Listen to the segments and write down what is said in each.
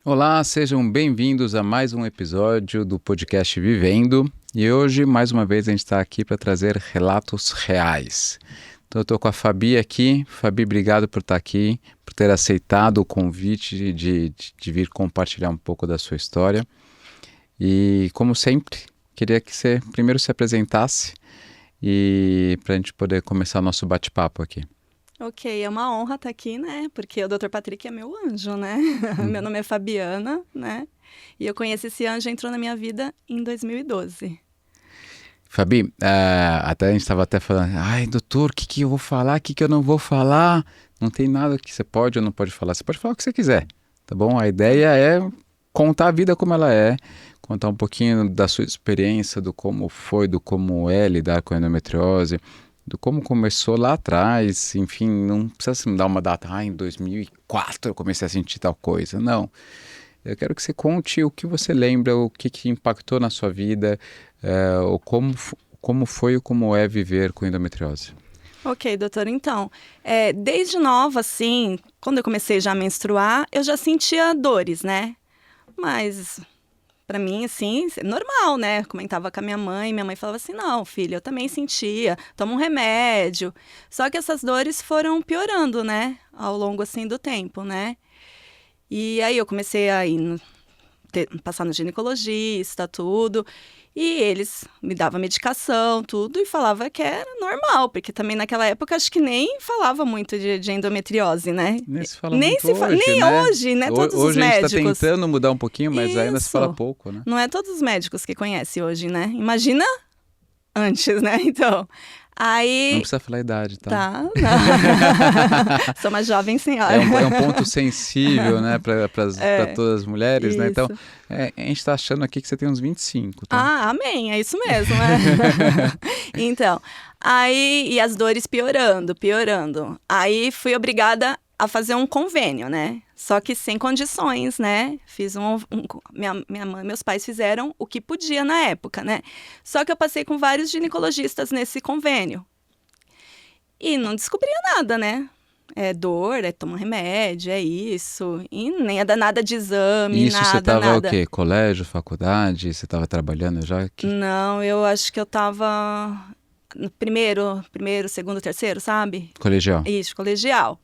Olá, sejam bem-vindos a mais um episódio do podcast Vivendo. E hoje, mais uma vez, a gente está aqui para trazer relatos reais. Então, eu estou com a Fabi aqui. Fabi, obrigado por estar aqui, por ter aceitado o convite de vir compartilhar um pouco da sua história. E, como sempre, queria que você primeiro se apresentasse e para a gente poder começar o nosso bate-papo aqui. Ok, é uma honra estar aqui, né? Porque o Dr. Patrick é meu anjo, né? Meu nome é Fabiana, né? E eu conheci esse anjo, entrou na minha vida em 2012. Fabi, até a gente estava até falando, ai, doutor, o que eu vou falar, o que eu não vou falar? Não tem nada que você pode ou não pode falar. Você pode falar o que você quiser, tá bom? A ideia é contar a vida como ela é, contar um pouquinho da sua experiência, do como foi, do como é lidar com a endometriose, do como começou lá atrás, enfim, não precisa me dar uma data, em 2004 eu comecei a sentir tal coisa, não. Eu quero que você conte o que você lembra, o que impactou na sua vida, ou como foi ou como é viver com endometriose. Ok, doutor, então, desde nova, assim, quando eu comecei já a menstruar, eu já sentia dores, né? Mas, pra mim, assim, normal, né? Comentava com a minha mãe falava assim, não, filha, eu também sentia, toma um remédio. Só que essas dores foram piorando, né? Ao longo, assim, do tempo, né? E aí eu comecei a passar no ginecologista, tudo. E eles me davam medicação, tudo, e falava que era normal, porque também naquela época acho que nem falava muito de endometriose, né? Nem se fala muito hoje, Nem né? hoje, né? Todos os Hoje a gente está médicos. tentando mudar um pouquinho, mas ainda se fala Isso. pouco, né? Não é todos os médicos que conhecem hoje, né? Imagina antes, né? Então, Não aí precisa falar a idade, tá? tá, não. Sou uma jovem senhora. É um ponto sensível, né, para É, todas as mulheres, né? Então, isso. a gente está achando aqui que você tem uns 25, tá? Ah, amém, é isso mesmo, né? Então, aí, e as dores piorando, piorando. Aí fui obrigada a fazer um convênio, né? Só que sem condições, né? Fiz minha mãe, meus pais fizeram o que podia na época, né? Só que eu passei com vários ginecologistas nesse convênio. E não descobria nada, né? É dor, é tomar remédio, é isso. E nem é nada de exame, E isso você nada, estava o nada. quê? Colégio, faculdade? Você estava trabalhando já? Não, eu acho que eu tava no primeiro, segundo, terceiro, sabe? Colegial. Isso, colegial.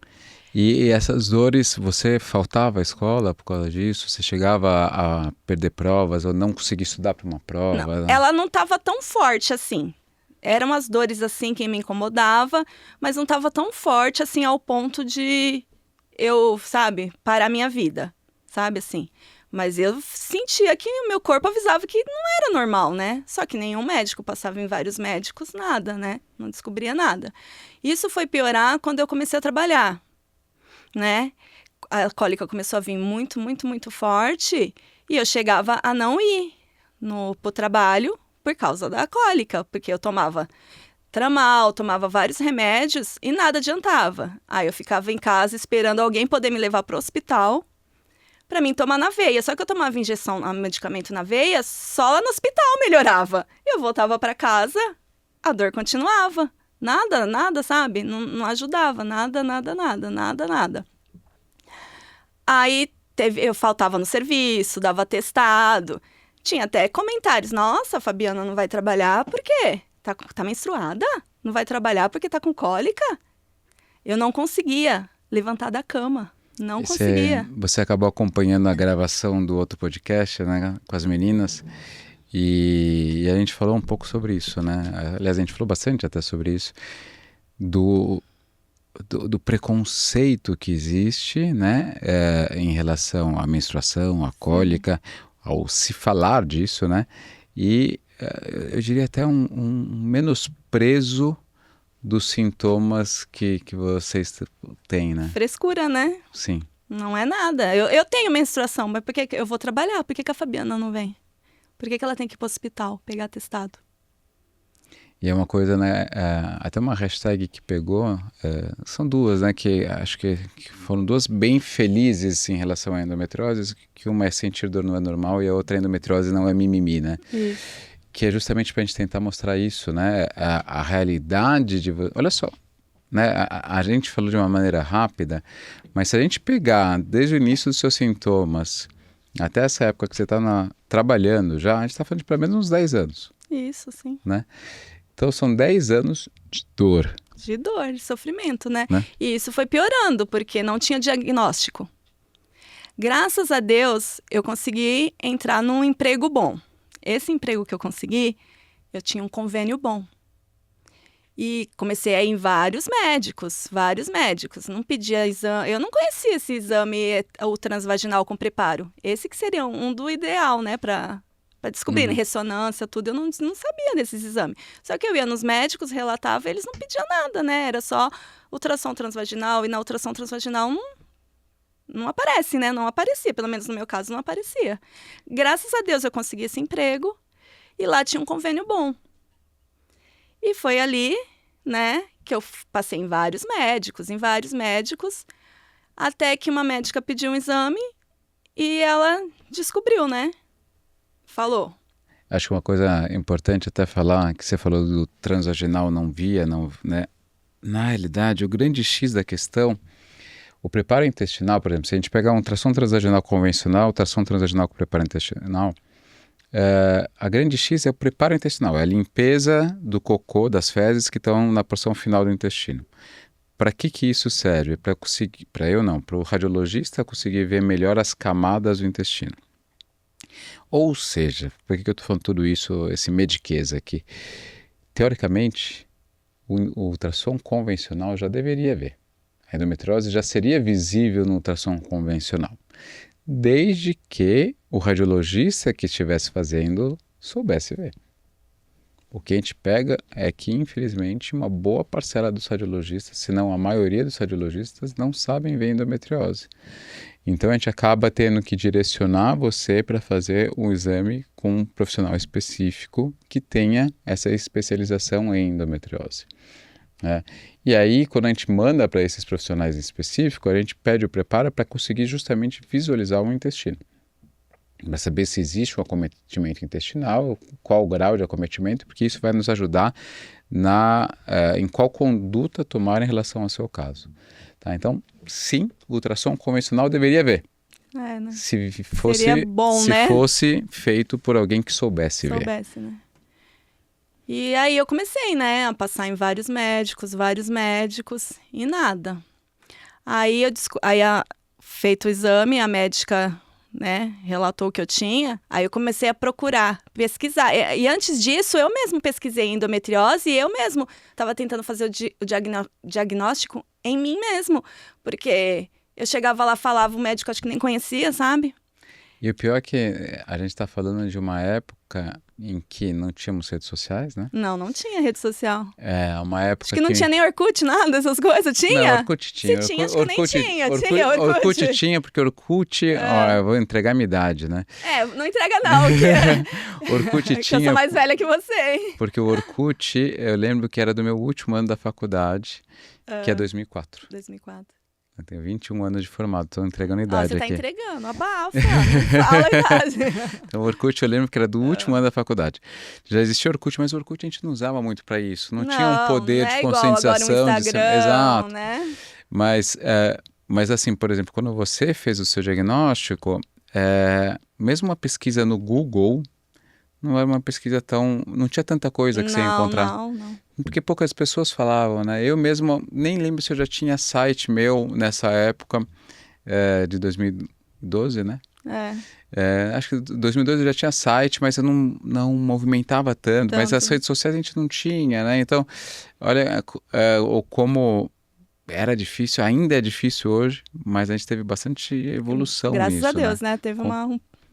E essas dores, você faltava à escola por causa disso? Você chegava a perder provas ou não conseguia estudar para uma Não, prova? ela não tava tão forte assim. Eram as dores assim que me incomodava, mas não tava tão forte assim ao ponto de eu, sabe, parar minha vida, sabe assim. Mas eu sentia que o meu corpo avisava que não era normal, né? Só que nenhum médico, passava em vários médicos, nada, né? Não descobria nada. Isso foi piorar quando eu comecei a trabalhar, né? A cólica começou a vir muito, muito, muito forte e eu chegava a não ir pro trabalho por causa da cólica, porque eu tomava Tramal, tomava vários remédios e nada adiantava. Aí eu ficava em casa esperando alguém poder me levar para o hospital para mim tomar na veia. Só que eu tomava injeção, medicamento na veia, só lá no hospital melhorava. Eu voltava para casa, a dor continuava. Nada, nada, sabe? Não, não ajudava, nada, nada, nada, nada, nada. Aí eu faltava no serviço, dava atestado. Tinha até comentários. Nossa, a Fabiana não vai trabalhar por quê? Tá menstruada? Não vai trabalhar porque tá com cólica? Eu não conseguia levantar da cama. Não conseguia. Você acabou acompanhando a gravação do outro podcast, né, com as meninas, e a gente falou um pouco sobre isso, né? Aliás, a gente falou bastante até sobre isso, do preconceito que existe, né, em relação à menstruação, à Sim. cólica, ao se falar disso, né? E eu diria até um menosprezo dos sintomas que vocês têm, né? Frescura, né? Sim. Não é nada. Eu tenho menstruação, mas por que eu vou trabalhar? Por que a Fabiana não vem? Por que ela tem que ir pro hospital pegar atestado? E é uma coisa, né? Até uma hashtag que pegou, são duas, né? Que acho que foram duas bem felizes em relação à endometriose, que uma é sentir dor não é normal e a outra endometriose não é mimimi, né? Isso. Que é justamente para a gente tentar mostrar isso, né? A realidade de... Olha só, né? A gente falou de uma maneira rápida, mas se a gente pegar desde o início dos seus sintomas, até essa época que você está trabalhando já, a gente está falando de pelo menos uns 10 anos, Isso, sim. né? Então são 10 anos de dor, De dor, de sofrimento, né? né? E isso foi piorando, porque não tinha diagnóstico. Graças a Deus, eu consegui entrar num emprego bom. Esse emprego que eu consegui, eu tinha um convênio bom. E comecei a ir em vários médicos. Não pedia exame, eu não conhecia esse exame o transvaginal com preparo. Esse que seria um do ideal, né, para descobrir, né, ressonância, tudo. Eu não sabia desses exames. Só que eu ia nos médicos, relatava, eles não pediam nada, né? Era só ultrassom transvaginal, e na ultrassom transvaginal não aparece, né? Não aparecia, pelo menos no meu caso não aparecia. Graças a Deus eu consegui esse emprego e lá tinha um convênio bom. E foi ali, né, que eu passei em vários médicos, até que uma médica pediu um exame e ela descobriu, né? Falou. Acho que uma coisa importante até falar, que você falou do transvaginal não via, não, né? Na realidade, o grande X da questão, o preparo intestinal, por exemplo, se a gente pegar um ultrassom transvaginal convencional, ultrassom transvaginal com preparo intestinal, a grande X é o preparo intestinal, é a limpeza do cocô, das fezes que estão na porção final do intestino. Para que isso serve? Para o radiologista conseguir ver melhor as camadas do intestino. Ou seja, por que eu estou falando tudo isso, esse mediquês aqui? Teoricamente, o ultrassom convencional já deveria ver. A endometriose já seria visível no ultrassom convencional, desde que o radiologista que estivesse fazendo soubesse ver. O que a gente pega é que, infelizmente, uma boa parcela dos radiologistas, se não a maioria dos radiologistas, não sabem ver endometriose. Então a gente acaba tendo que direcionar você para fazer um exame com um profissional específico que tenha essa especialização em endometriose. Né? E aí, quando a gente manda para esses profissionais específicos, a gente pede o preparo para conseguir justamente visualizar o intestino. Para saber se existe um acometimento intestinal, qual o grau de acometimento, porque isso vai nos ajudar em qual conduta tomar em relação ao seu caso. Tá? Então, sim, o ultrassom convencional deveria ver. Né? Seria bom, se né? fosse feito por alguém que soubesse ver. Né? E aí eu comecei, né, a passar em vários médicos, e nada. Aí feito o exame, a médica, né, relatou que eu tinha, aí eu comecei a procurar, pesquisar. E antes disso, eu mesmo pesquisei endometriose e eu mesmo estava tentando fazer o diagnóstico em mim mesmo, porque eu chegava lá, falava, o médico acho que nem conhecia, sabe? E o pior é que a gente está falando de uma época em que não tínhamos redes sociais, né? Não tinha rede social. É, uma época acho que não tinha nem Orkut, nada dessas coisas. Tinha? Não, Orkut tinha. Se tinha, acho que nem tinha. Tinha Orkut tinha, porque Orkut... Ó, eu vou entregar a minha idade, né? Não entrega não, Orkut tinha... eu sou mais velha que você. Porque o Orkut, eu lembro que era do meu último ano da faculdade, que é 2004. 2004. Eu tenho 21 anos de formado, estou entregando a idade você tá aqui. entregando, abafa, não fala a idade. Então o Orkut eu lembro que era do último ano da faculdade. Já existia Orkut, mas o Orkut a gente não usava muito para isso. Não tinha um poder de conscientização. Igual agora um Instagram, Exato. Né? Mas assim, por exemplo, quando você fez o seu diagnóstico, mesmo uma pesquisa no Google, não era uma pesquisa tão... Não tinha tanta coisa que você ia encontrar. Não. Porque poucas pessoas falavam, né? Eu mesmo nem lembro se eu já tinha site meu nessa época de 2012, né? Acho que em 2012 eu já tinha site, mas eu não movimentava tanto. Mas as redes sociais a gente não tinha, né? Então, olha como era difícil, ainda é difícil hoje, mas a gente teve bastante evolução nisso. Graças a Deus, né? Teve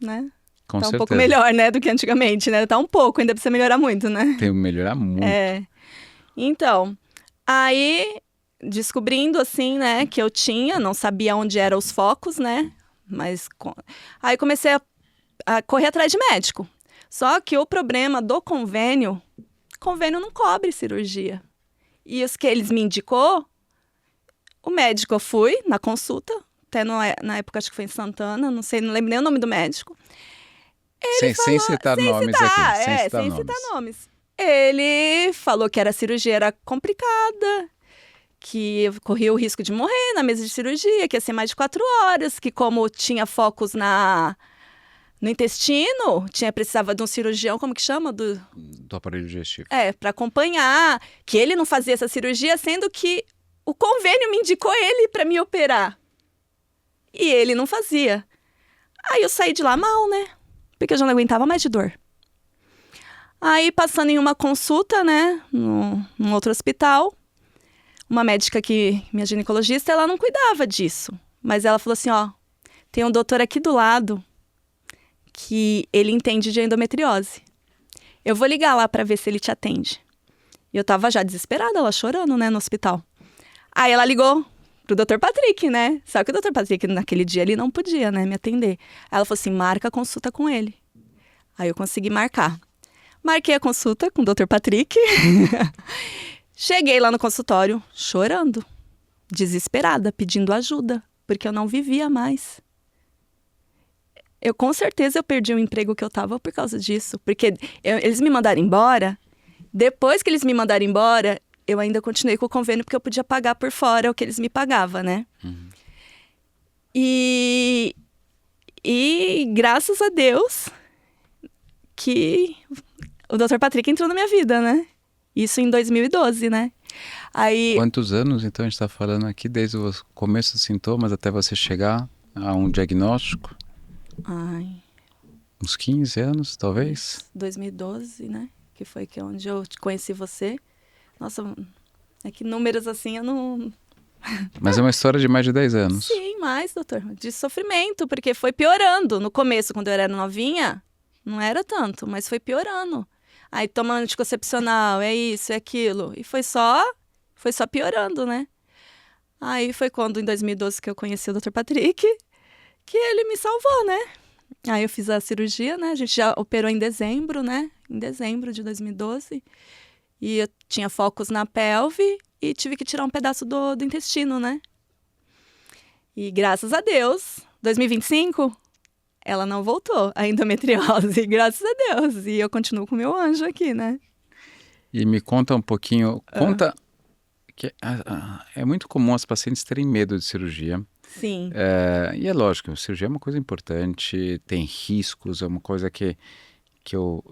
né? Com tá certeza. Um pouco melhor, né, do que antigamente, né? Tá um pouco, ainda precisa melhorar muito, né? Tem que melhorar muito. Então, aí, descobrindo, assim, né, que eu tinha, não sabia onde eram os focos, né? Mas, aí comecei a correr atrás de médico. Só que o problema do convênio não cobre cirurgia. E os que eles me indicou, o médico eu fui na consulta, até na época acho que foi em Santana, não lembro nem o nome do médico. Sem citar nomes aqui. Sem citar nomes. Ele falou que a cirurgia era complicada, que eu corria o risco de morrer na mesa de cirurgia, que ia ser mais de 4 horas, que como tinha focos no intestino, precisava de um cirurgião, como que chama? Do aparelho digestivo. Para acompanhar, que ele não fazia essa cirurgia, sendo que o convênio me indicou ele para me operar. E ele não fazia. Aí eu saí de lá mal, né? Porque eu já não aguentava mais de dor. Aí, passando em uma consulta, né, num outro hospital, uma médica minha ginecologista, ela não cuidava disso. Mas ela falou assim, ó, tem um doutor aqui do lado que ele entende de endometriose. Eu vou ligar lá para ver se ele te atende. E eu tava já desesperada, ela chorando, né, no hospital. Aí ela ligou pro Dr. Patrick, né? Só que o Dr. Patrick, naquele dia, ele não podia, né, me atender. Aí ela falou assim, marca a consulta com ele. Aí eu consegui marcar. Marquei a consulta com o Dr. Patrick. Cheguei lá no consultório chorando, desesperada, pedindo ajuda, porque eu não vivia mais. Com certeza eu perdi o emprego que eu tava por causa disso, porque eles me mandaram embora. Depois que eles me mandaram embora, eu ainda continuei com o convênio, porque eu podia pagar por fora o que eles me pagavam, né? Uhum. E graças a Deus que o Dr. Patrick entrou na minha vida, né? Isso em 2012, né? Aí... Quantos anos, então, a gente está falando aqui, desde o começo dos sintomas até você chegar a um diagnóstico? Uns 15 anos, talvez? 2012, né? Que foi onde eu conheci você. Nossa, é que números assim eu não... Mas é uma história de mais de 10 anos. Sim, mais, doutor. De sofrimento, porque foi piorando. No começo, quando eu era novinha, não era tanto, mas foi piorando. Aí toma anticoncepcional, é isso, é aquilo. E foi só piorando, né? Aí foi quando, em 2012, que eu conheci o Dr. Patrick, que ele me salvou, né? Aí eu fiz a cirurgia, né? A gente já operou em dezembro, né? Em dezembro de 2012. E eu tinha focos na pelve e tive que tirar um pedaço do intestino, né? E graças a Deus, 2025, ela não voltou, a endometriose, graças a Deus. E eu continuo com o meu anjo aqui, né? E me conta um pouquinho, que é muito comum as pacientes terem medo de cirurgia. Sim. E é lógico, a cirurgia é uma coisa importante, tem riscos, é uma coisa que eu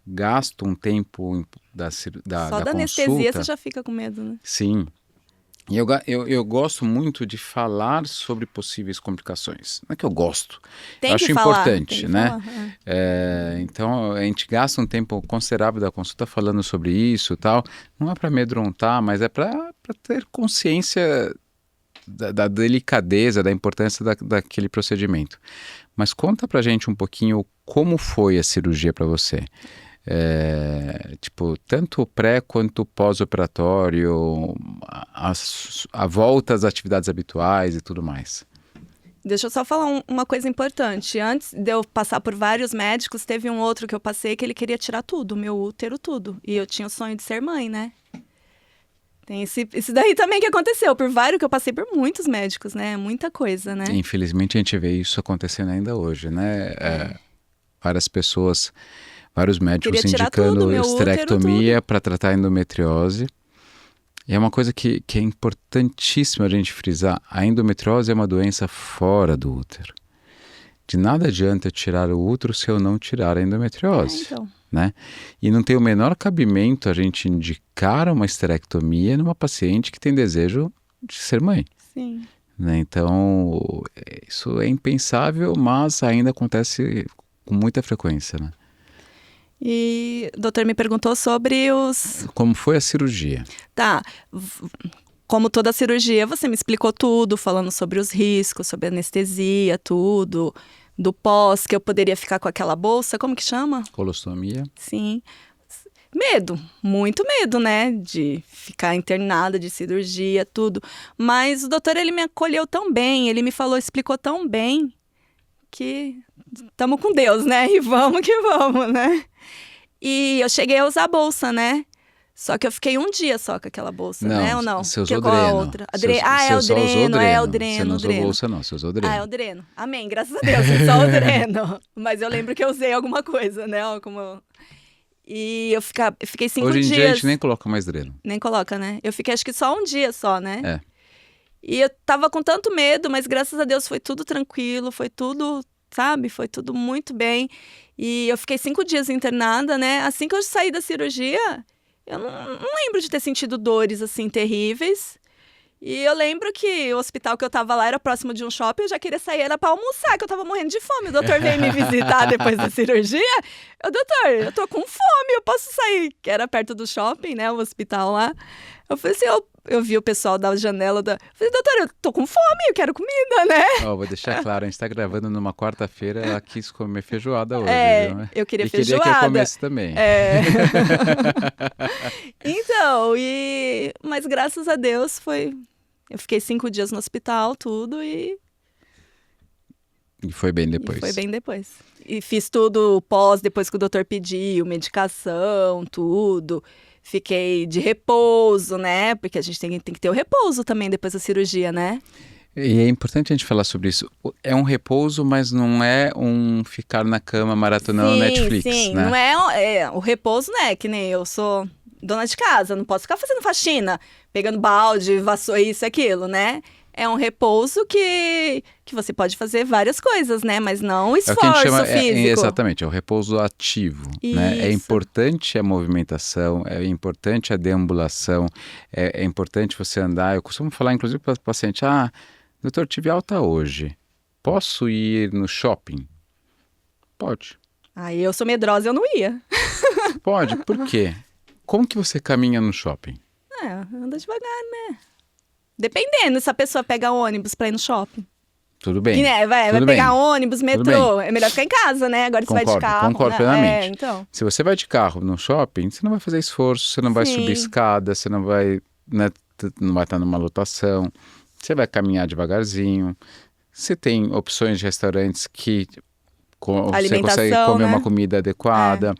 gasto um tempo da Só da da anestesia consulta. você já fica com medo, né? Sim. E eu gosto muito de falar sobre possíveis complicações. Não é que eu gosto, Tem eu que acho falar, importante, tem que né? falar, Então, a gente gasta um tempo considerável da consulta falando sobre isso e tal. Não é para amedrontar, mas é para ter consciência da delicadeza, da importância daquele procedimento. Mas conta pra gente um pouquinho como foi a cirurgia para você. Tanto pré quanto pós-operatório, a volta às atividades habituais e tudo mais. Deixa eu só falar uma coisa importante. Antes de eu passar por vários médicos, teve um outro que eu passei que ele queria tirar tudo, meu útero, tudo. E eu tinha o sonho de ser mãe, né? Tem isso daí também que aconteceu, que eu passei por muitos médicos, né? Muita coisa, né? Infelizmente a gente vê isso acontecendo ainda hoje, né? Várias pessoas, vários médicos indicando esterectomia para tratar a endometriose. E é uma coisa que é importantíssima a gente frisar. A endometriose é uma doença fora do útero. De nada adianta tirar o útero se eu não tirar a endometriose. Então. Né? E não tem o menor cabimento a gente indicar uma esterectomia numa paciente que tem desejo de ser mãe. Sim. Né? Então, isso é impensável, mas ainda acontece com muita frequência. Né? E o doutor me perguntou sobre Como foi a cirurgia? Tá. Como toda cirurgia, você me explicou tudo, falando sobre os riscos, sobre anestesia, tudo. Do pós, que eu poderia ficar com aquela bolsa, como que chama? Colostomia. Sim. Medo, muito medo, né? De ficar internada, de cirurgia, tudo. Mas o doutor, ele me acolheu tão bem, ele me falou, explicou tão bem, que estamos com Deus, né? E vamos que vamos, né? E eu cheguei a usar a bolsa, né? Só que eu fiquei um dia só com aquela bolsa, né? Ou não? Você usou dreno. Outra? É o dreno, é o dreno. Você não usou bolsa, não. Você usou dreno. É o dreno. Amém, graças a Deus, é só o dreno. Mas eu lembro que eu usei alguma coisa, né? E eu fiquei 5 dias. Hoje em dia a gente nem coloca mais dreno. Nem coloca, né? Eu fiquei acho que só um dia só, né? É. E eu tava com tanto medo, mas graças a Deus foi tudo tranquilo, foi tudo sabe? Foi tudo muito bem. E eu fiquei 5 dias internada, né? Assim que eu saí da cirurgia, eu não lembro de ter sentido dores, assim, terríveis. E eu lembro que o hospital que eu tava lá era próximo de um shopping, eu já queria sair, era pra almoçar, que eu tava morrendo de fome. O doutor veio me visitar depois da cirurgia. Doutor, eu tô com fome, eu posso sair? Que era perto do shopping, né, o hospital lá. Eu falei assim, eu vi o pessoal da janela da... Eu falei, doutor, eu tô com fome, eu quero comida, né? Vou deixar claro, a gente tá gravando numa quarta-feira, ela quis comer feijoada hoje, viu? Eu queria e feijoada. queria que eu comesse também. Então, mas graças a Deus eu fiquei 5 dias no hospital, tudo, E foi bem depois. E foi bem depois. E fiz tudo depois que o doutor pediu, medicação, tudo. Fiquei de repouso, né? Porque a gente tem que ter o repouso também depois da cirurgia, né? E é importante a gente falar sobre isso. É um repouso, mas não é um ficar na cama maratonando Netflix, sim. né? Não o repouso, né? Que nem eu sou dona de casa, não posso ficar fazendo faxina, pegando balde, vassoura, isso, aquilo, né? É um repouso que você pode fazer várias coisas, né? Mas não esforço é o que a gente chama, físico. exatamente, é o repouso ativo, né? É importante a movimentação, é importante a deambulação, é importante você andar. Eu costumo falar, inclusive, para o paciente, doutor, tive alta hoje, posso ir no shopping? Pode. Aí eu sou medrosa, eu não ia. Pode, por quê? Como que você caminha no shopping? Anda devagar, né? Dependendo, se a pessoa pega ônibus pra ir no shopping. Tudo bem. Vai pegar ônibus, metrô. É melhor ficar em casa, né? Agora você vai de carro. Concordo plenamente. Então. Se você vai de carro no shopping, você não vai fazer esforço, você não vai subir escada, você não vai, né, não vai estar numa lotação, você vai caminhar devagarzinho. Você tem opções de restaurantes que você consegue comer uma comida adequada.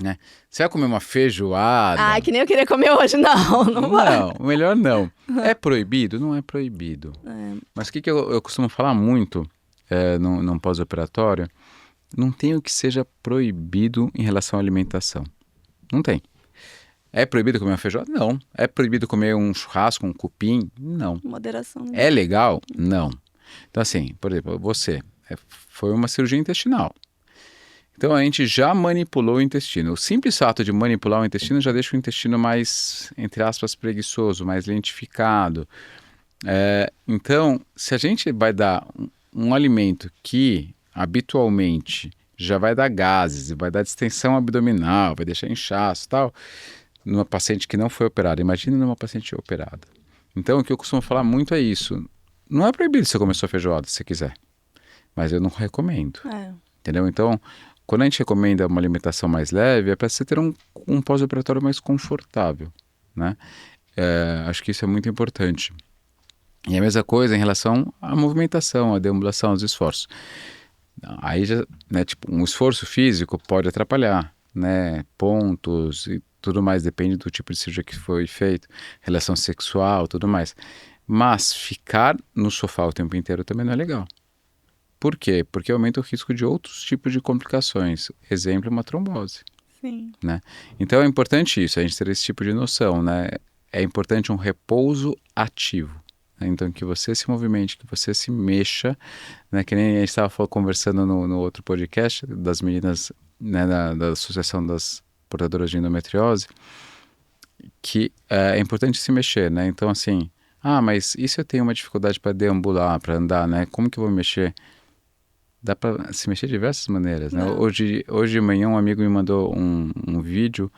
Né? Você vai comer uma feijoada... que nem eu queria comer hoje, não. Não, melhor não. É proibido? Não é proibido. Mas o que eu costumo falar muito num pós-operatório? Não tem o que seja proibido em relação à alimentação. Não tem. É proibido comer uma feijoada? Não. É proibido comer um churrasco, um cupim? Não. Moderação. É legal? Não. Então assim, por exemplo, você foi uma cirurgia intestinal. Então a gente já manipulou o intestino. O simples fato de manipular o intestino já deixa o intestino mais, entre aspas, preguiçoso, mais lentificado. Então, se a gente vai dar um alimento que habitualmente já vai dar gases, vai dar distensão abdominal, vai deixar inchaço e tal, numa paciente que não foi operada, imagina numa paciente operada. Então o que eu costumo falar muito é isso. Não é proibido você comer sua feijoada se você quiser, mas eu não recomendo. Entendeu? Então, quando a gente recomenda uma alimentação mais leve, é para você ter um pós-operatório mais confortável, né? Acho que isso é muito importante. E a mesma coisa em relação à movimentação, à deambulação, aos esforços. Aí já, né, tipo, um esforço físico pode atrapalhar, né? Pontos e tudo mais, depende do tipo de cirurgia que foi feito, relação sexual, tudo mais. Mas ficar no sofá o tempo inteiro também não é legal. Por quê? Porque aumenta o risco de outros tipos de complicações. Exemplo, uma trombose. Sim. Né? Então é importante isso, a gente ter esse tipo de noção. Né? É importante um repouso ativo. Né? Então que você se movimente, que você se mexa. Né? Que nem a gente estava conversando no outro podcast das meninas, né, da Associação das Portadoras de Endometriose, que é importante se mexer. Né? Então assim, mas e se eu tenho uma dificuldade para deambular, para andar? Né? Como que eu vou mexer? Dá para se mexer de diversas maneiras, né? Hoje de manhã um amigo me mandou um vídeo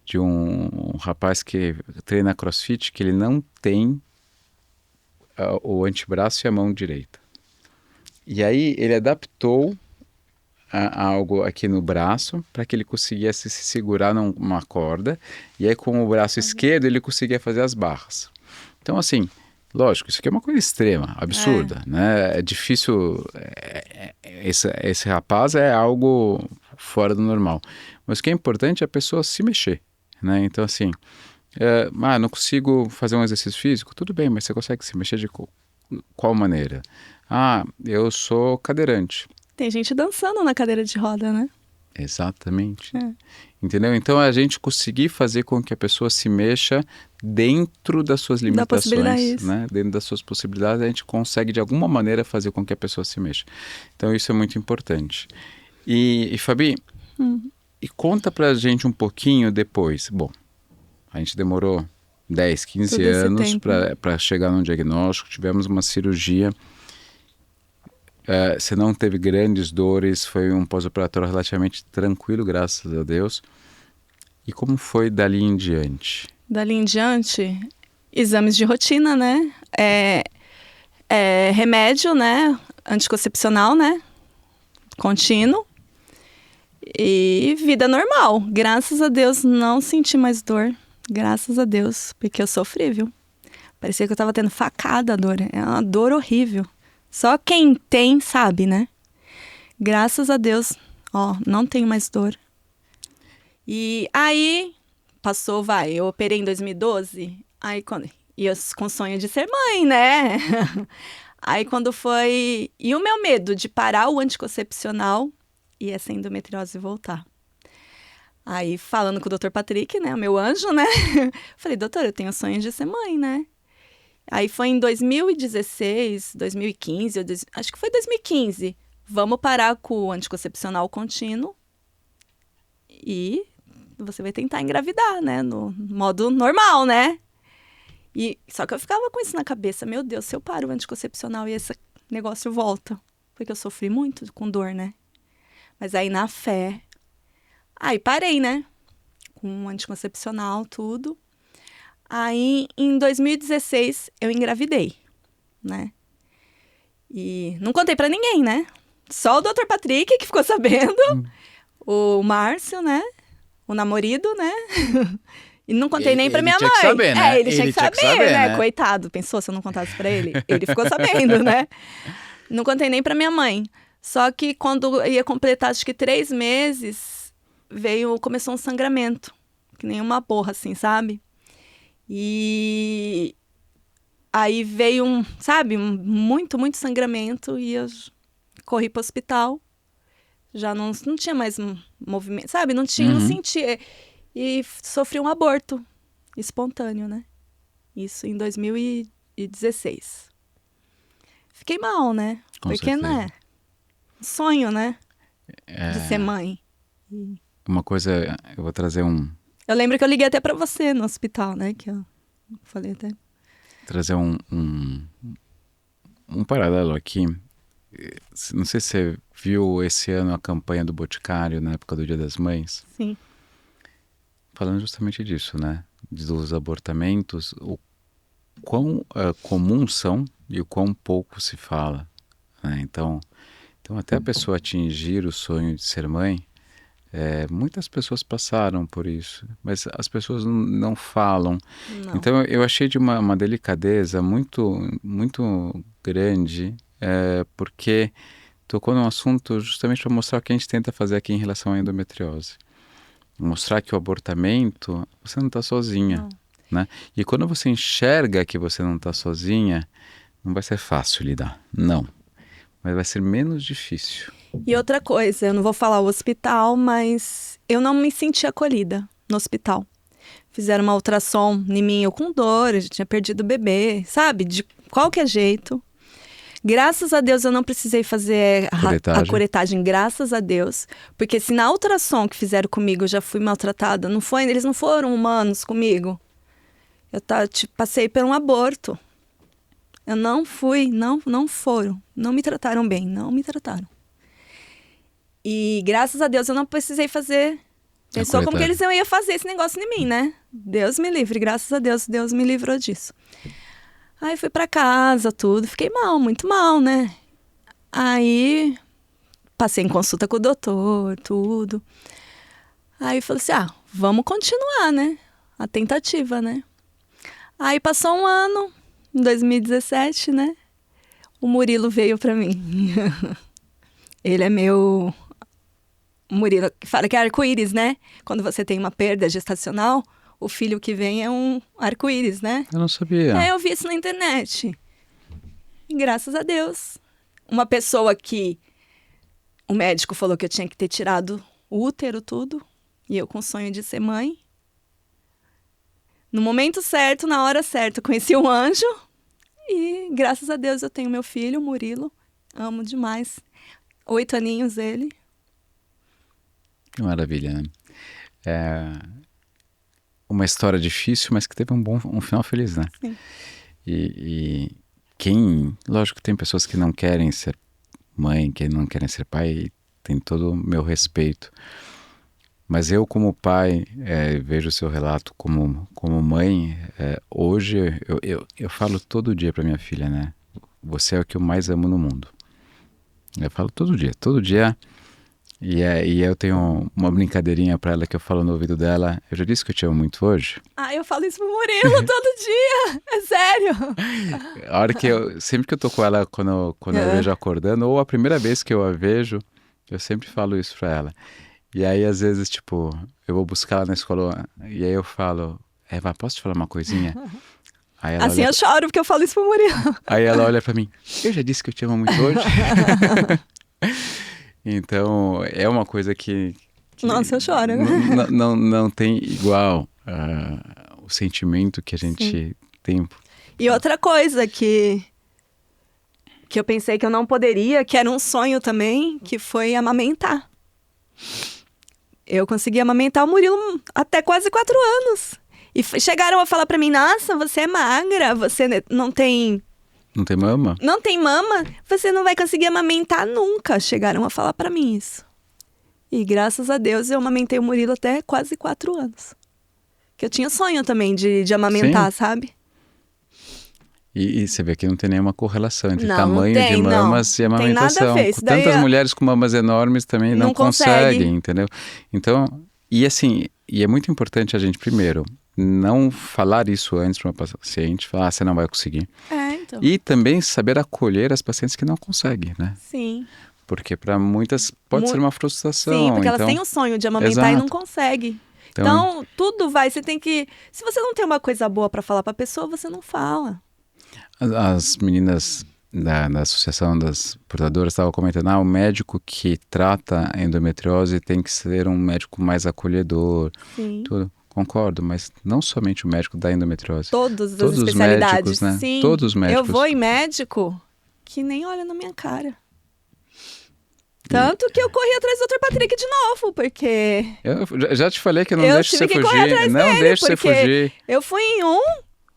de um rapaz que treina CrossFit, que ele não tem o antebraço e a mão direita. E aí ele adaptou algo aqui no braço para que ele conseguisse se segurar numa corda, e aí com o braço esquerdo ele conseguia fazer as barras. Então assim, lógico, isso aqui é uma coisa extrema, absurda, né? É difícil, esse rapaz é algo fora do normal. Mas o que é importante é a pessoa se mexer, né? Então assim, não consigo fazer um exercício físico? Tudo bem, mas você consegue se mexer de qual maneira? Eu sou cadeirante. Tem gente dançando na cadeira de roda, né? Exatamente. Entendeu? Então, a gente conseguir fazer com que a pessoa se mexa dentro das suas limitações, né? Dentro das suas possibilidades, a gente consegue, de alguma maneira, fazer com que a pessoa se mexa. Então, isso é muito importante. E Fabi, e conta pra gente um pouquinho depois. Bom, a gente demorou 10, 15 anos para chegar num diagnóstico, tivemos uma cirurgia. Você não teve grandes dores, foi um pós-operatório relativamente tranquilo, graças a Deus. E como foi dali em diante? Dali em diante, exames de rotina, né? Remédio, né? Anticoncepcional, né? Contínuo. E vida normal. Graças a Deus, não senti mais dor. Graças a Deus, porque eu sofri, viu? Parecia que eu tava tendo facada a dor. É uma dor horrível. Só quem tem sabe, né? Graças a Deus, não tenho mais dor. E aí, passou, eu operei em 2012, e eu com sonho de ser mãe, né? Aí quando foi... E o meu medo de parar o anticoncepcional e essa endometriose voltar. Aí, falando com o Dr. Patrick, né, o meu anjo, né? Falei, doutor, eu tenho sonho de ser mãe, né? Aí foi em 2016, 2015, acho que foi 2015. Vamos parar com o anticoncepcional contínuo e você vai tentar engravidar, né? No modo normal, né? Só que eu ficava com isso na cabeça. Meu Deus, se eu paro o anticoncepcional e esse negócio volta. Porque eu sofri muito com dor, né? Mas aí na fé... Aí parei, né? Com o anticoncepcional, tudo. Aí, em 2016, eu engravidei, né? E não contei pra ninguém, né? Só o Dr. Patrick que ficou sabendo. O Márcio, né? O namorado, né? E não contei nem pra minha mãe. Ele tinha que saber, né? Ele tinha que saber, né? Coitado, pensou se eu não contasse pra ele? Ele ficou sabendo, né? Não contei nem pra minha mãe. Só que quando ia completar, acho que 3 meses, começou um sangramento. Que nem uma porra, assim, sabe? E aí veio muito, muito sangramento e eu corri pro hospital. Já não tinha mais movimento, sabe? Não sentia. E sofri um aborto espontâneo, né? Isso em 2016. Fiquei mal, né? Porque, né? Sonho, né? De ser mãe. Uma coisa, eu vou trazer Eu lembro que eu liguei até pra você no hospital, né? Que eu falei até. Trazer um paralelo aqui. Não sei se você viu esse ano a campanha do Boticário na época do Dia das Mães. Sim. Falando justamente disso, né? Dos abortamentos, o quão comuns são e o quão pouco se fala, né? Então até a pessoa atingir o sonho de ser mãe, muitas pessoas passaram por isso, mas as pessoas não falam. Não. Então eu achei de uma delicadeza muito, muito grande, porque tocou num assunto justamente para mostrar o que a gente tenta fazer aqui em relação à endometriose. Mostrar que o abortamento, você não está sozinha. Não. Né? E quando você enxerga que você não está sozinha, não vai ser fácil lidar, não. Mas vai ser menos difícil. E outra coisa, eu não vou falar o hospital, mas eu não me senti acolhida no hospital. Fizeram uma ultrassom em mim, eu com dor, eu já tinha perdido o bebê, sabe? De qualquer jeito. Graças a Deus eu não precisei fazer a curetagem, graças a Deus. Porque se na ultrassom que fizeram comigo eu já fui maltratada, eles não foram humanos comigo. Eu passei por um aborto. Eu não fui, não foram. Não me trataram bem, não me trataram. E graças a Deus eu não precisei fazer. Pensou como que eles iam fazer esse negócio em mim, né? Deus me livre, graças a Deus, Deus me livrou disso. Aí fui pra casa, tudo, fiquei mal, muito mal, né? Aí passei em consulta com o doutor, tudo. Aí falei assim, vamos continuar, né? A tentativa, né? Aí passou um ano, em 2017, né? O Murilo veio pra mim. Ele é meu... O Murilo fala que é arco-íris, né? Quando você tem uma perda gestacional, o filho que vem é um arco-íris, né? Eu não sabia. Eu vi isso na internet. E graças a Deus. Uma pessoa que o médico falou que eu tinha que ter tirado útero, tudo. E eu com sonho de ser mãe. No momento certo, na hora certa, conheci um anjo. E graças a Deus eu tenho meu filho, Murilo. Amo demais. 8 aninhos ele. Que maravilha, né? É uma história difícil, mas que teve um final feliz, né? Sim. E lógico que tem pessoas que não querem ser mãe, que não querem ser pai, e tem todo o meu respeito. Mas eu, como pai, vejo o seu relato como mãe. Hoje, eu falo todo dia para minha filha, né? Você é o que eu mais amo no mundo. Eu falo todo dia. E eu tenho uma brincadeirinha para ela que eu falo no ouvido dela. Eu já disse que eu te amo muito hoje. Eu falo isso pro Murilo todo dia. É sério. A hora que sempre que eu tô com ela, quando eu vejo acordando, ou a primeira vez que eu a vejo, eu sempre falo isso para ela. E aí, às vezes, tipo, eu vou buscar ela na escola e aí eu falo, Eva, posso te falar uma coisinha? Aí ela Assim olha, eu choro porque eu falo isso pro Murilo. aí ela olha pra mim, eu já disse que eu te amo muito hoje. Então, é uma coisa que Nossa, eu choro. não tem igual o sentimento que a gente tem. E outra coisa que eu pensei que eu não poderia, que era um sonho também, que foi amamentar. Eu consegui amamentar o Murilo até quase 4 anos. E chegaram a falar pra mim, nossa, você é magra, você não tem... Não tem mama? Não tem mama, você não vai conseguir amamentar nunca. Chegaram a falar pra mim isso. E graças a Deus eu amamentei o Murilo até quase 4 anos. Que eu tinha sonho também de amamentar, sabe? E você vê que não tem nenhuma correlação entre Não, tamanho não tem, de mamas e amamentação. Tem nada a ver. Isso daí Tantas mulheres com mamas enormes também não conseguem, entendeu? Então, e assim, e é muito importante a gente, primeiro, não falar isso antes para uma paciente, falar, você não vai conseguir. Então. E também saber acolher as pacientes que não conseguem, né? Sim. Porque para muitas pode ser uma frustração. Sim, porque então, elas têm o sonho de amamentar e não conseguem. Então, tudo vai, você tem que... Se você não tem uma coisa boa para falar para a pessoa, você não fala. As meninas da Associação das Portadoras estavam comentando, o médico que trata a endometriose tem que ser um médico mais acolhedor. Sim. Tudo. Concordo, mas não somente o médico da endometriose. Todas as especialidades. Médicos, né? Sim. Todos os médicos. Eu vou em médico que nem olha na minha cara. Tanto que eu corri atrás do Dr. Patrick de novo, porque... Eu já te falei que eu não deixo você fugir. Não deixo você fugir. Eu fui em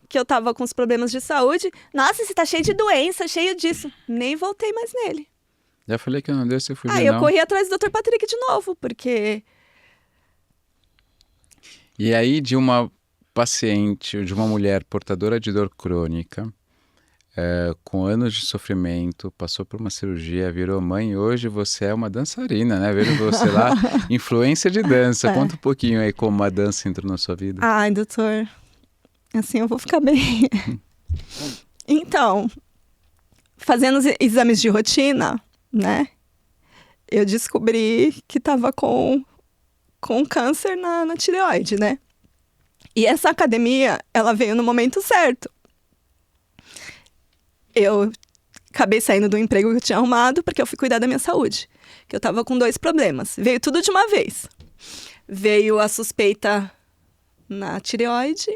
que eu tava com os problemas de saúde. Nossa, você tá cheio de doença, cheio disso. Nem voltei mais nele. Já falei que eu não deixo você fugir, eu corri atrás do Dr. Patrick de novo, porque... E aí, de uma paciente, de uma mulher portadora de dor crônica, com anos de sofrimento, passou por uma cirurgia, virou mãe, e hoje você é uma dançarina, né? Vejo você lá, influência de dança. Conta um pouquinho aí como a dança entrou na sua vida. Ai, doutor, assim eu vou ficar bem. Então, fazendo os exames de rotina, né? Eu descobri que estava com câncer na tireoide, né? E essa academia, ela veio no momento certo. Eu acabei saindo do emprego que eu tinha arrumado porque eu fui cuidar da minha saúde. Que eu tava com 2 problemas. Veio tudo de uma vez. Veio a suspeita na tireoide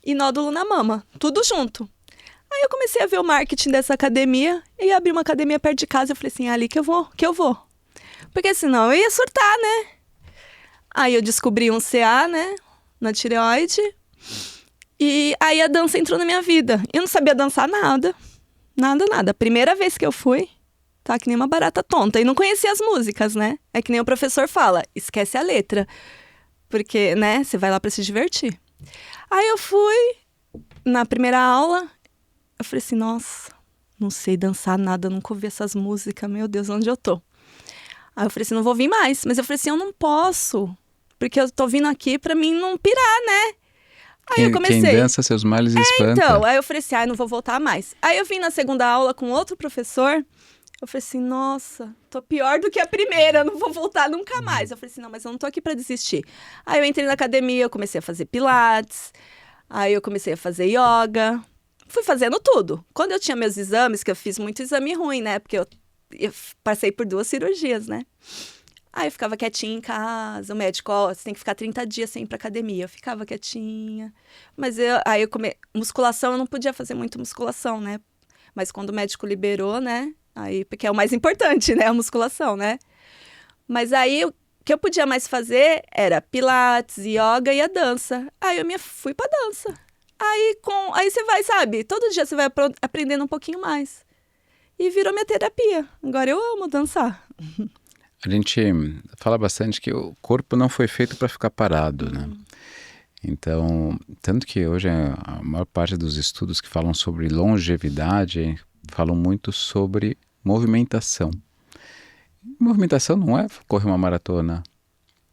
e nódulo na mama. Tudo junto. Aí eu comecei a ver o marketing dessa academia e abri uma academia perto de casa. Eu falei assim, ali que eu vou. Porque senão eu ia surtar, né? Aí eu descobri um CA, né? Na tireoide. E aí a dança entrou na minha vida. Eu não sabia dançar nada. Nada. Primeira vez que eu fui, tá que nem uma barata tonta. E não conhecia as músicas, né? É que nem o professor fala, esquece a letra. Porque, né, você vai lá pra se divertir. Aí eu fui, na primeira aula, eu falei assim, nossa, não sei dançar nada, nunca ouvi essas músicas, meu Deus, onde eu tô? Aí eu falei assim, não vou vir mais. Mas eu falei assim, eu não posso, porque eu tô vindo aqui pra mim não pirar, né? Aí eu comecei. Quem dança seus males espanta. Então, aí eu falei assim, não vou voltar mais. Aí eu vim na segunda aula com outro professor, eu falei assim, nossa, tô pior do que a primeira, não vou voltar nunca mais. Eu falei assim, não, mas eu não tô aqui pra desistir. Aí eu entrei na academia, eu comecei a fazer pilates, aí eu comecei a fazer yoga, fui fazendo tudo. Quando eu tinha meus exames, que eu fiz muito exame ruim, né, porque eu passei por 2 cirurgias, né. Aí eu ficava quietinha em casa, o médico, ó, você tem que ficar 30 dias sem ir pra academia. Eu ficava quietinha. Mas musculação, eu não podia fazer muito musculação, né? Mas quando o médico liberou, né? Aí, porque é o mais importante, né? A musculação, né? Mas aí, o que eu podia mais fazer era pilates, yoga e a dança. Aí eu fui pra dança. Aí você vai, sabe? Todo dia você vai aprendendo um pouquinho mais. E virou minha terapia. Agora eu amo dançar. A gente fala bastante que o corpo não foi feito para ficar parado, né? Então, tanto que hoje a maior parte dos estudos que falam sobre longevidade falam muito sobre movimentação. Movimentação não é correr uma maratona.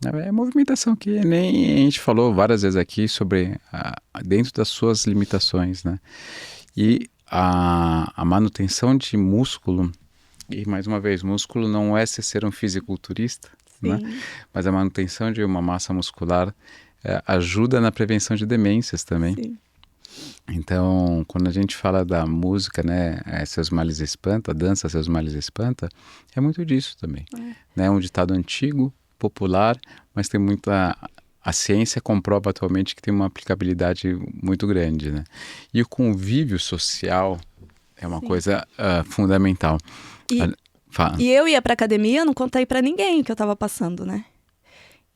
É movimentação que nem a gente falou várias vezes aqui sobre dentro das suas limitações, né? E a manutenção de músculo, e mais uma vez, músculo não é ser um fisiculturista, né? Mas a manutenção de uma massa muscular ajuda na prevenção de demências também. Sim. Então, quando a gente fala da música, né, seus males espanta, dança, seus males espanta, é muito disso também. Né? É um ditado antigo, popular, mas tem muita... A ciência comprova atualmente que tem uma aplicabilidade muito grande, né? E o convívio social é uma coisa fundamental. E eu ia pra academia, não contei pra ninguém o que eu tava passando, né?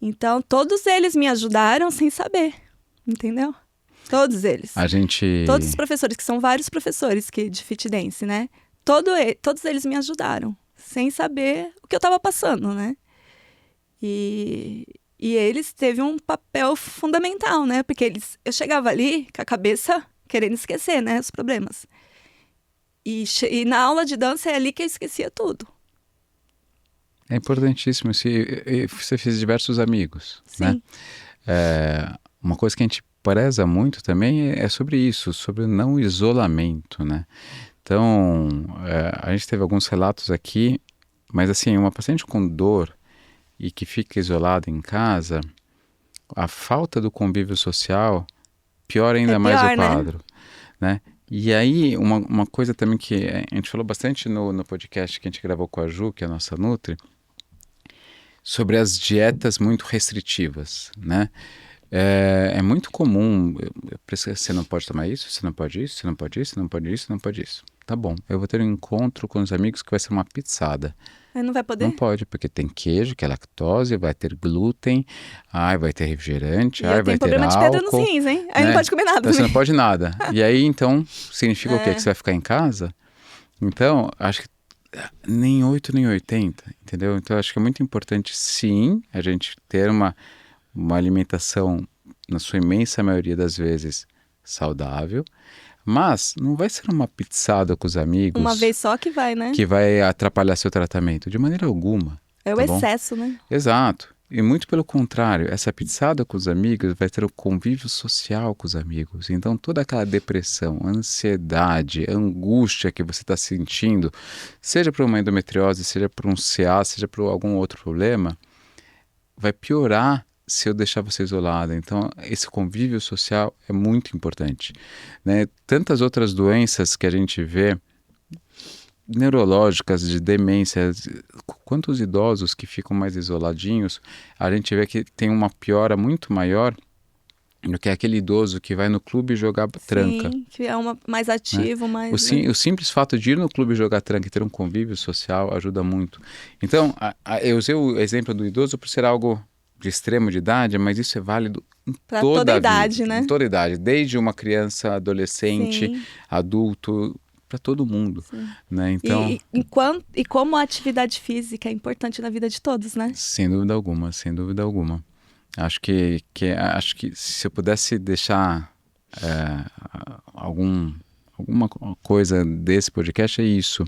Então, todos eles me ajudaram sem saber, entendeu? Todos eles. Todos os professores, que são vários professores de fit dance, né? Todos eles me ajudaram, sem saber o que eu tava passando, né? E eles teve um papel fundamental, né? Porque eu chegava ali com a cabeça querendo esquecer, né? Os problemas. E na aula de dança é ali que eu esquecia tudo. É importantíssimo. Você fez diversos amigos, Sim. né? Uma coisa que a gente preza muito também é sobre isso, sobre o não isolamento, né? Então, a gente teve alguns relatos aqui, mas assim, uma paciente com dor e que fica isolada em casa, a falta do convívio social piora ainda mais o quadro, né? E aí, uma coisa também que a gente falou bastante no podcast que a gente gravou com a Ju, que é a nossa Nutri, sobre as dietas muito restritivas, né? É muito comum, você não pode tomar isso, você não pode isso, você não pode isso, você não pode isso, você não pode isso. Tá bom, eu vou ter um encontro com os amigos que vai ser uma pizzada. Não vai poder? Não pode, porque tem queijo, que é lactose, vai ter glúten, vai ter refrigerante, vai ter álcool. Tem problema de pedra nos rins, hein? Aí não pode comer nada. Então, você não pode nada. E aí, então, significa o quê? Que você vai ficar em casa? Então, acho que nem 8, nem 80, entendeu? Então, acho que é muito importante, sim, a gente ter uma alimentação, na sua imensa maioria das vezes, saudável, mas não vai ser uma pizzada com os amigos. Uma vez só que vai, né? Que vai atrapalhar seu tratamento, de maneira alguma. É o excesso, né? Exato. E muito pelo contrário, essa pizzada com os amigos vai ter o convívio social com os amigos. Então toda aquela depressão, ansiedade, angústia que você está sentindo, seja por uma endometriose, seja por um CA, seja por algum outro problema, vai piorar se eu deixar você isolada. Então esse convívio social é muito importante, né? Tantas outras doenças que a gente vê, neurológicas, de demência, quantos idosos que ficam mais isoladinhos, a gente vê que tem uma piora muito maior do que aquele idoso que vai no clube jogar tranca. Sim, que é mais ativo, mais... O simples fato de ir no clube jogar tranca e ter um convívio social ajuda muito. Então, eu usei o exemplo do idoso por ser algo de extremo de idade, mas isso é válido em toda a idade, vida, né? em toda idade, desde uma criança, adolescente, adulto, para todo mundo, né? Então, e como a atividade física é importante na vida de todos, né? Sem dúvida alguma, sem dúvida alguma. Acho que se eu pudesse deixar alguma coisa desse podcast é isso.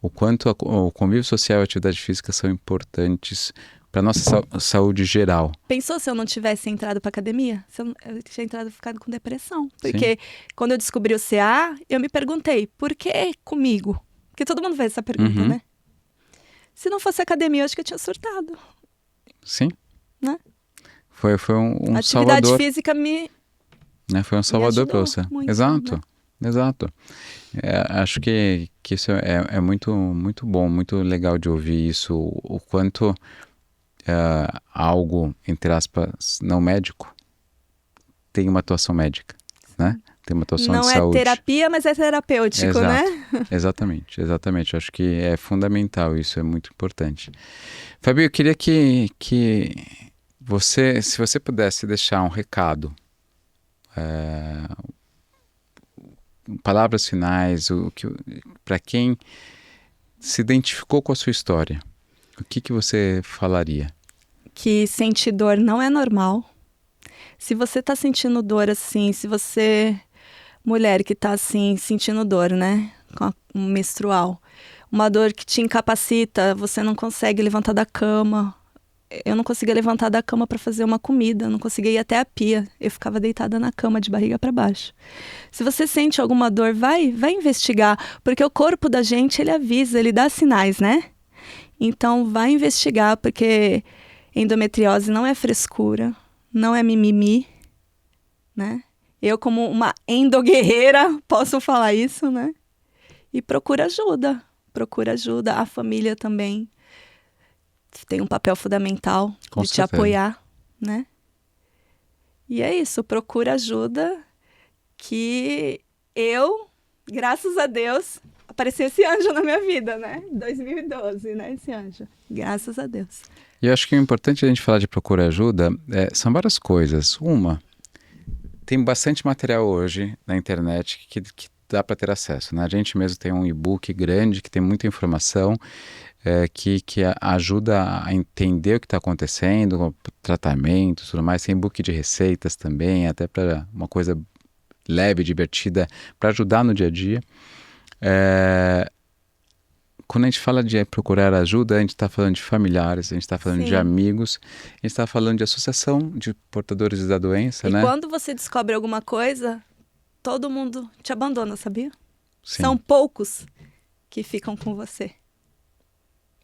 O quanto o convívio social e a atividade física são importantes para a nossa saúde geral. Pensou se eu não tivesse entrado para academia? Eu tinha ficado com depressão. Porque quando eu descobri o CA, eu me perguntei, por que comigo? Porque todo mundo faz essa pergunta, né? Se não fosse academia, eu acho que eu tinha surtado. Sim. Né? Foi um a atividade salvador. Física foi um salvador para você. Muito, exato, né? Exato. Acho que isso é muito, muito bom, muito legal de ouvir isso. O quanto algo, entre aspas, não médico, tem uma atuação médica, né? Tem uma atuação Não de é saúde. terapia, mas é terapêutico, né? Exatamente. Eu acho que é fundamental, isso é muito importante. Fabi, eu queria que você, se você pudesse deixar um recado, palavras finais, para quem se identificou com a sua história, o que você falaria? Que sentir dor não é normal. Se você tá sentindo dor assim, se você, mulher que tá assim, sentindo dor, né? Um menstrual, uma dor que te incapacita, você não consegue levantar da cama. Eu não conseguia levantar da cama para fazer uma comida, eu não conseguia ir até a pia. Eu ficava deitada na cama, de barriga para baixo. Se você sente alguma dor, vai investigar, porque o corpo da gente, ele avisa, ele dá sinais, né? Então, vai investigar, porque endometriose não é frescura, não é mimimi, né? Eu, como uma endoguerreira, posso falar isso, né? E procura ajuda. A família também tem um papel fundamental Com de te certeza. apoiar, né? E é isso, procura ajuda, que eu, graças a Deus, apareceu esse anjo na minha vida, né? 2012, né? Esse anjo. Graças a Deus. E eu acho que o importante a gente falar de procurar ajuda são várias coisas. Uma, tem bastante material hoje na internet que dá para ter acesso, né? A gente mesmo tem um e-book grande que tem muita informação que ajuda a entender o que está acontecendo, tratamentos, tudo mais. Tem e-book de receitas também, até para uma coisa leve, divertida, para ajudar no dia a dia. Quando a gente fala de procurar ajuda, a gente está falando de familiares, a gente está falando Sim. de amigos, a gente está falando de associação de portadores da doença, E né? quando você descobre alguma coisa, todo mundo te abandona, sabia? Sim. São poucos que ficam com você.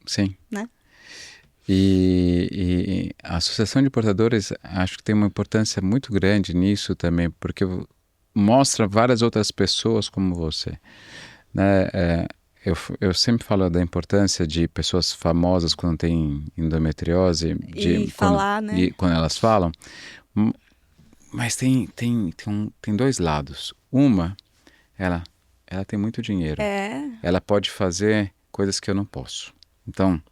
Sim. Né? E a associação de portadores, acho que tem uma importância muito grande nisso também, porque mostra várias outras pessoas como você, né? Eu sempre falo da importância de pessoas famosas quando têm endometriose, E falar, né? e quando elas falam, mas tem dois lados. Uma, ela tem muito dinheiro, ela pode fazer coisas que eu não posso. Então,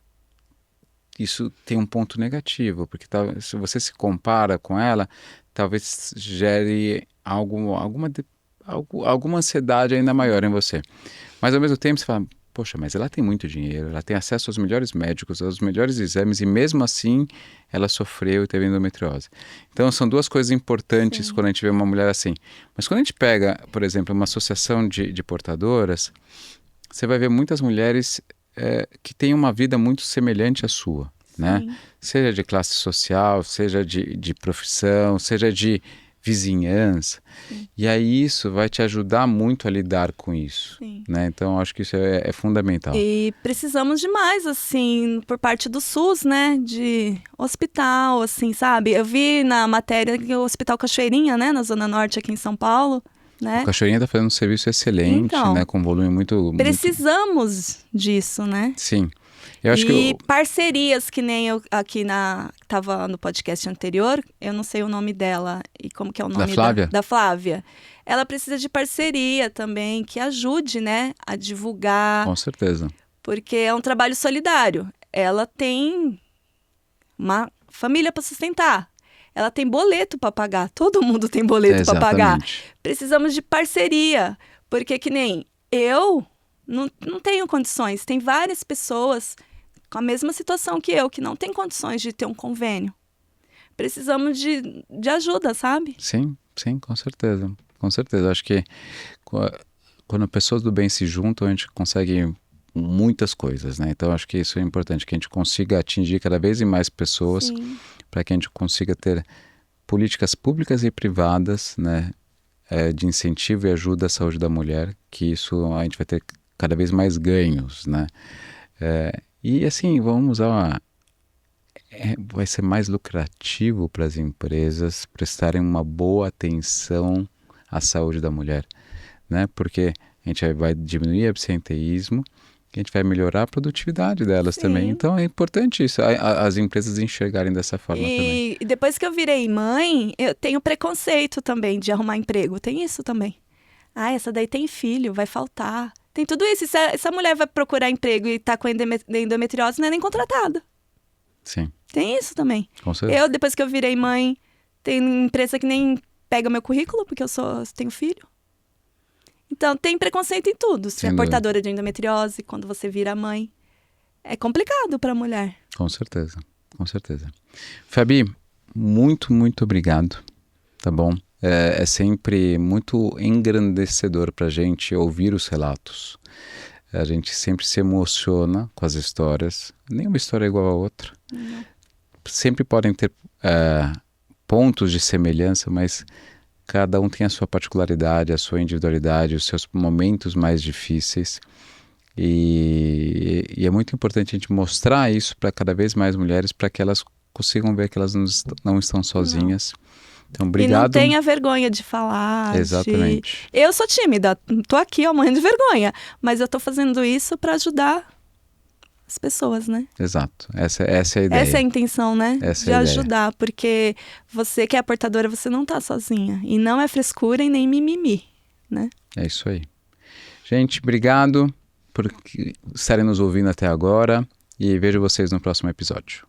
isso tem um ponto negativo, porque se você se compara com ela, talvez gere alguma ansiedade ainda maior em você. Mas ao mesmo tempo você fala, poxa, mas ela tem muito dinheiro, ela tem acesso aos melhores médicos, aos melhores exames, e mesmo assim ela sofreu e teve endometriose. Então são duas coisas importantes. Sim. Quando a gente vê uma mulher assim. Mas quando a gente pega, por exemplo, uma associação de portadoras, você vai ver muitas mulheres que têm uma vida muito semelhante à sua, né? Sim. Seja de classe social, seja de profissão, seja de vizinhança. Sim. E aí isso vai te ajudar muito a lidar com isso. Sim. Né? Então acho que isso é fundamental. E precisamos de mais, assim, por parte do SUS, né? De hospital, assim, sabe? Eu vi na matéria que o Hospital Cachoeirinha, né? Na Zona Norte aqui em São Paulo, né? O Cachoeirinha está fazendo um serviço excelente, então, né? Com volume muito... Precisamos disso, né? Sim. Eu acho parcerias, que nem eu aqui estava no podcast anterior, eu não sei o nome dela e como que é o nome da Flávia? Da Flávia. Ela precisa de parceria também, que ajude, né, a divulgar. Com certeza. Porque é um trabalho solidário. Ela tem uma família para sustentar. Ela tem boleto para pagar. Todo mundo tem boleto para pagar. Precisamos de parceria. Porque que nem eu não tenho condições. Tem várias pessoas com a mesma situação que eu, que não tem condições de ter um convênio. Precisamos de ajuda, sabe? Sim, com certeza. Com certeza. Acho que quando pessoas do bem se juntam, a gente consegue muitas coisas, né? Então, acho que isso é importante, que a gente consiga atingir cada vez mais pessoas, para que a gente consiga ter políticas públicas e privadas, né? De incentivo e ajuda à saúde da mulher, que isso a gente vai ter cada vez mais ganhos, né? E assim, vamos usar vai ser mais lucrativo para as empresas prestarem uma boa atenção à saúde da mulher, né? Porque a gente vai diminuir o absenteísmo que a gente vai melhorar a produtividade delas Sim. também. Então é importante isso, as empresas enxergarem dessa forma também. E depois que eu virei mãe, eu tenho preconceito também de arrumar emprego. Tem isso também. Ah, essa daí tem filho, vai faltar. Tem tudo isso. Se essa mulher vai procurar emprego e tá com endometriose, não é nem contratada. Sim, Tem isso também. com certeza. Eu, depois que eu virei mãe, tem empresa que nem pega meu currículo, porque eu tenho filho. Então, tem preconceito em tudo. Se Sem é dúvida. portadora de endometriose, quando você vira mãe. É complicado para a mulher. Com certeza, com certeza. Fabi, muito, muito obrigado, tá bom? É sempre muito engrandecedor para a gente ouvir os relatos. A gente sempre se emociona com as histórias. Nenhuma história é igual a outra. Não. Sempre podem ter pontos de semelhança, mas cada um tem a sua particularidade, a sua individualidade, os seus momentos mais difíceis. E é muito importante a gente mostrar isso para cada vez mais mulheres, para que elas consigam ver que elas não estão sozinhas. Então, obrigado. E não tenha vergonha de falar. Exatamente. Eu sou tímida, tô aqui, ó, morrendo de vergonha. Mas eu tô fazendo isso para ajudar as pessoas, né? Exato. Essa é a ideia. Essa é a intenção, né? Essa de é a ideia. ajudar, porque você que é a portadora, você não tá sozinha. E não é frescura e nem mimimi, né? É isso aí. Gente, obrigado por estarem nos ouvindo até agora e vejo vocês no próximo episódio.